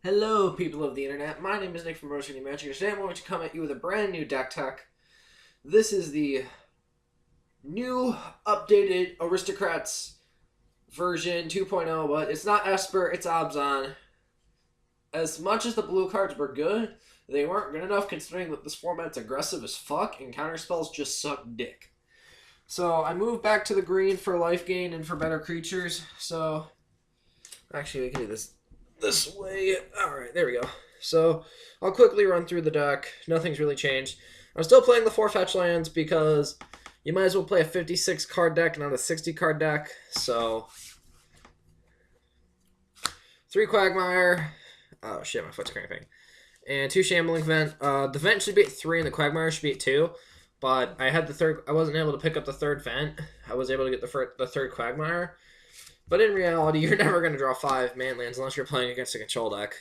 Hello, people of the internet. My name is Nick from Roasting Magic. Today I'm going to come at you with a brand new deck tech. This is the new, updated Aristocrats version 2.0, but it's not Esper, it's Abzan. As much as the blue cards were good, they weren't good enough considering that this format's aggressive as fuck and counterspells just suck dick. So I moved back to the green for life gain and for better creatures. So actually we can do this way. Alright, there we go. So, I'll quickly run through the deck. Nothing's really changed. I'm still playing the 4 fetch lands because you might as well play a 56 card deck, not a 60 card deck. So, 3 Quagmire. Oh shit, my foot's cramping. And 2 Shambling Vent. The Vent should be at 3 and the Quagmire should be at 2. But I had the third. I wasn't able to pick up the third Vent. I was able to get the third Quagmire. But in reality, you're never going to draw 5 man lands unless you're playing against a control deck.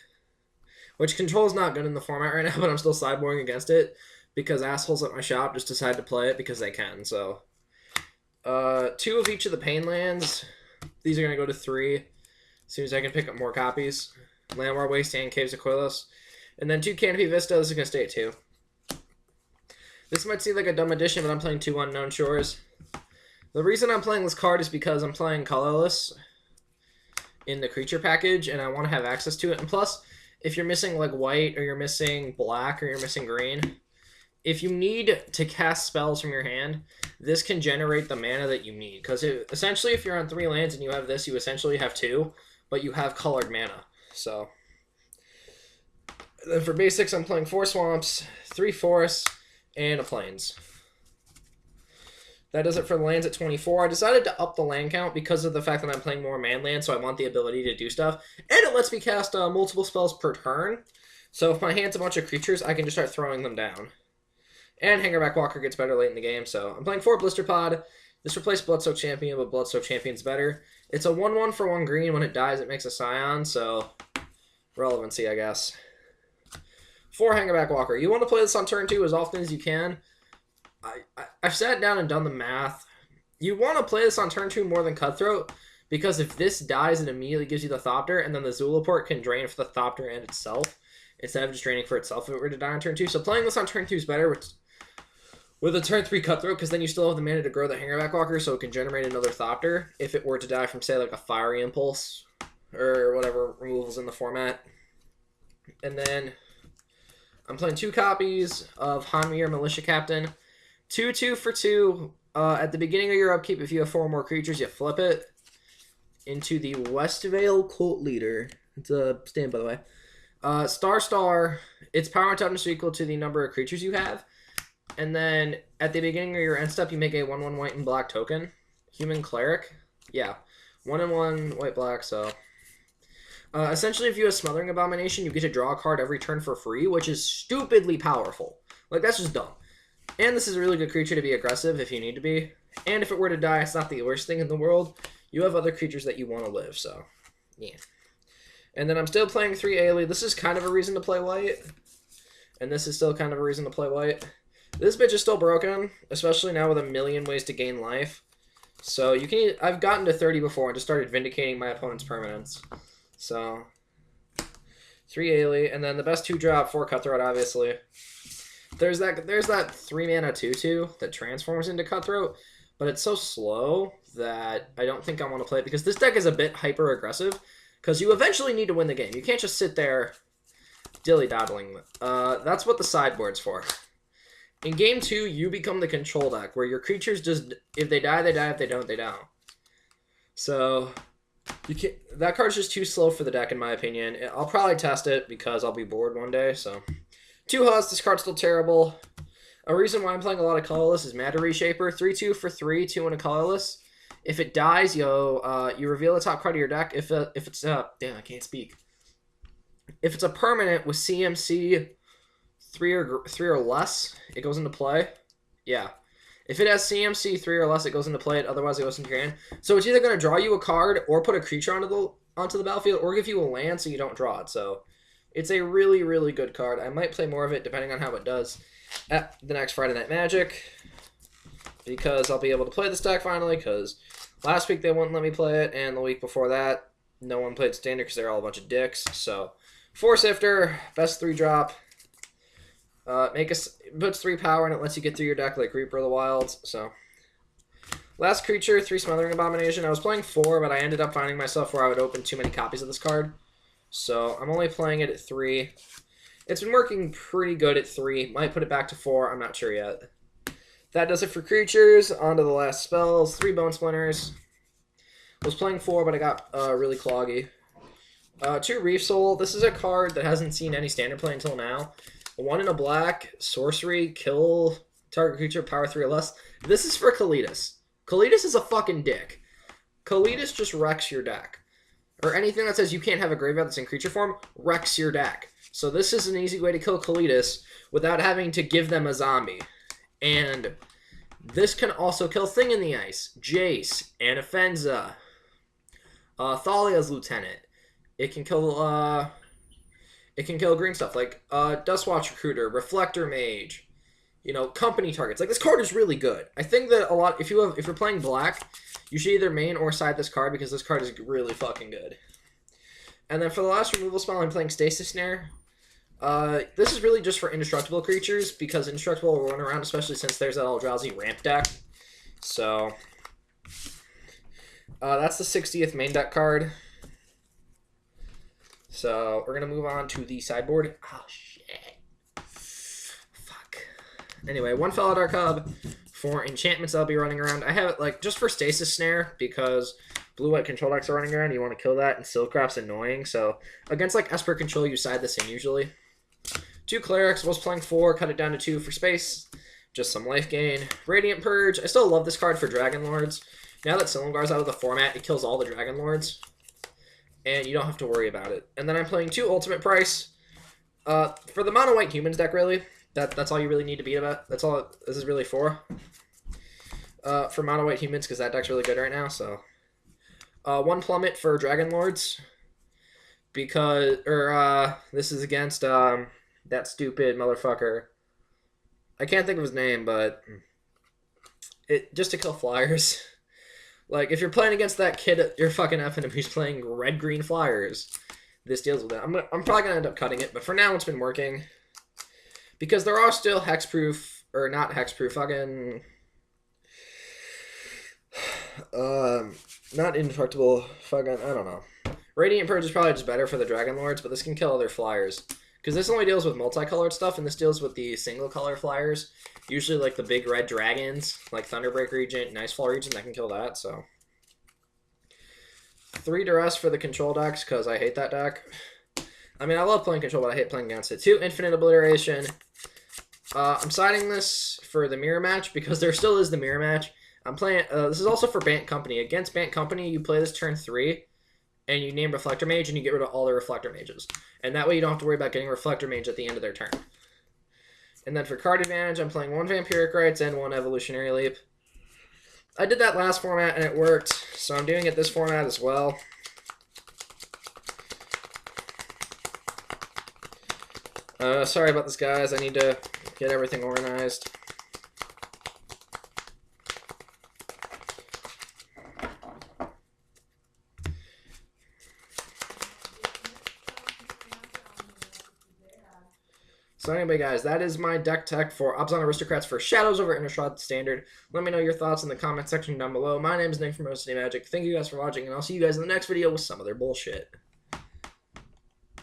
Which control is not good in the format right now, but I'm still sideboarding against it because assholes at my shop just decide to play it because they can. So, 2 of each of the pain lands. These are going to go to 3 as soon as I can pick up more copies. Landwar Wasteland, Caves of Coilos. And then 2 Canopy Vista. This is going to stay at 2. This might seem like a dumb addition, but I'm playing 2 Unknown Shores. The reason I'm playing this card is because I'm playing colorless in the creature package, and I want to have access to it. And plus, if you're missing like white, or you're missing black, or you're missing green, if you need to cast spells from your hand, this can generate the mana that you need. Because essentially, if you're on 3 lands and you have this, you essentially have 2, but you have colored mana. So, then for basics, I'm playing 4 Swamps, 3 Forests, and a Plains. That does it for the lands at 24. I decided to up the land count because of the fact that I'm playing more man lands, so I want the ability to do stuff. And it lets me cast multiple spells per turn. So if my hand's a bunch of creatures, I can just start throwing them down. And Hangerback Walker gets better late in the game, so I'm playing 4 Blister Pod. This replaced Bloodsoaked Champion, but Bloodsoaked Champion's better. It's a 1/1 for 1 green. When it dies, it makes a Scion, so relevancy, I guess. 4 Hangerback Walker. You want to play this on turn 2 as often as you can. I've sat down and done the math. You want to play this on turn 2 more than Cutthroat, because if this dies, it immediately gives you the Thopter, and then the Zulaport can drain for the Thopter and itself, instead of just draining for itself if it were to die on turn 2. So playing this on turn 2 is better with a turn 3 Cutthroat, because then you still have the mana to grow the Hangerback Walker, so it can generate another Thopter if it were to die from, say, like a Fiery Impulse, or whatever removals in the format. And then I'm playing 2 copies of Hanmir Militia Captain. 2/2 for 2. At the beginning of your upkeep, if you have 4 more creatures, you flip it into the Westvale Cult Leader. It's a stand, by the way. Star. Its power and toughness are equal to the number of creatures you have. And then at the beginning of your end step, you make a 1/1 white and black token. Human Cleric. Yeah. 1/1 white black, so. Essentially, if you have Smothering Abomination, you get to draw a card every turn for free, which is stupidly powerful. Like, that's just dumb. And this is a really good creature to be aggressive if you need to be. And if it were to die, it's not the worst thing in the world. You have other creatures that you want to live, so yeah. And then I'm still playing 3 Ailey. This is kind of a reason to play white. And this is still kind of a reason to play white. This bitch is still broken, especially now with a million ways to gain life. So you can. I've gotten to 30 before and just started vindicating my opponent's permanents. So 3 Ailey, and then the best 2-drop, 4 Cutthroat, obviously. There's that 3 mana 2/2 that transforms into Cutthroat, but it's so slow that I don't think I want to play it because this deck is a bit hyper aggressive. Because you eventually need to win the game. You can't just sit there dilly-daddling. That's what the sideboard's for. In game 2, you become the control deck, where your creatures just, if they die, they die. If they don't, they don't. So you can't. That card's just too slow for the deck, in my opinion. I'll probably test it because I'll be bored one day. So 2 Husk, this card's still terrible. A reason why I'm playing a lot of colorless is Matter Reshaper. 3/2 for 3, 2 and a colorless. If it dies, you reveal the top card of your deck. If it's damn, I can't speak. If it's a permanent with CMC 3 or less, it goes into play. Yeah. If it has CMC 3 or less, it goes into play. Otherwise, it goes into your hand. So it's either going to draw you a card or put a creature onto the battlefield, or give you a land so you don't draw it. So it's a really, really good card. I might play more of it depending on how it does at the next Friday Night Magic, because I'll be able to play this deck finally, because last week they wouldn't let me play it, and the week before that, no one played Standard because they're all a bunch of dicks. So Force Sifter, best 3-drop. Puts 3 power and it lets you get through your deck like Reaper of the Wilds. So, last creature, 3 Smothering Abomination. I was playing 4, but I ended up finding myself where I would open too many copies of this card. So, I'm only playing it at 3. It's been working pretty good at 3. Might put it back to 4. I'm not sure yet. That does it for creatures. On to the last spells. 3 Bone Splinters. Was playing 4, but I got really cloggy. 2 Reef Soul. This is a card that hasn't seen any standard play until now. 1 in a black, sorcery, kill target creature, power 3 or less. This is for Kalitas. Kalitas is a fucking dick. Kalitas just wrecks your deck. Or anything that says you can't have a graveyard that's in creature form wrecks your deck. So this is an easy way to kill Kalitas without having to give them a zombie. And this can also kill Thing in the Ice, Jace, Anafenza, Thalia's Lieutenant. It can kill green stuff like Dustwatch Recruiter, Reflector Mage, company targets. Like, this card is really good. I think that a lot, if you're playing black, you should either main or side this card because this card is really fucking good. And then for the last removal spell, I'm playing Stasis Snare. This is really just for indestructible creatures because indestructible will run around, especially since there's that Eldrazi ramp deck. So that's the 60th main deck card. So we're going to move on to the sideboard. Oh, shit. Fuck. Anyway, 1 Fellow Dark Hub, 4 enchantments I'll be running around. I have it, like, just for Stasis Snare because blue-white control decks are running around. You want to kill that, and Silkrap's annoying. So against, like, Esper Control, you side this in usually. 2 Clerics. Was playing 4, cut it down to 2 for space. Just some life gain. Radiant Purge. I still love this card for Dragon Lords. Now that Silumgar's out of the format, it kills all the Dragon Lords. And you don't have to worry about it. And then I'm playing 2 Ultimate Price. For the Mono White Humans deck, really. That's all you really need to beat about. That's all this is really for. For Mono White Humans, because that deck's really good right now. So 1 Plummet for Dragon Lords. Because, this is against that stupid motherfucker. I can't think of his name, but just to kill flyers. Like, if you're playing against that kid, you're fucking effing him who's playing red-green flyers. This deals with it. I'm probably going to end up cutting it, but for now it's been working. Because there are still hexproof, or not hexproof, fucking... not indestructible, fucking, I don't know. Radiant Purge is probably just better for the Dragon Lords, but this can kill other flyers. Because this only deals with multicolored stuff, and this deals with the single-color flyers. Usually, like, the big red dragons, like Thunderbreak Regent, Nicefall Regent, that can kill that, so. 3 Duress for the control decks, because I hate that deck. I mean, I love playing control, but I hate playing against it. 2 Infinite Obliteration. I'm siding this for the mirror match, because there still is the mirror match. I'm playing, this is also for Bant Company. Against Bant Company, you play this turn 3, and you name Reflector Mage, and you get rid of all the Reflector Mages. And that way you don't have to worry about getting Reflector Mage at the end of their turn. And then for card advantage, I'm playing 1 Vampiric Rites and 1 Evolutionary Leap. I did that last format, and it worked, so I'm doing it this format as well. Sorry about this, guys. I need to get everything organized. So anyway, guys, that is my deck tech for Abzan Aristocrats for Shadows over Innistrad Standard. Let me know your thoughts in the comment section down below. My name is Nick from Roasted Magic. Thank you guys for watching, and I'll see you guys in the next video with some other bullshit.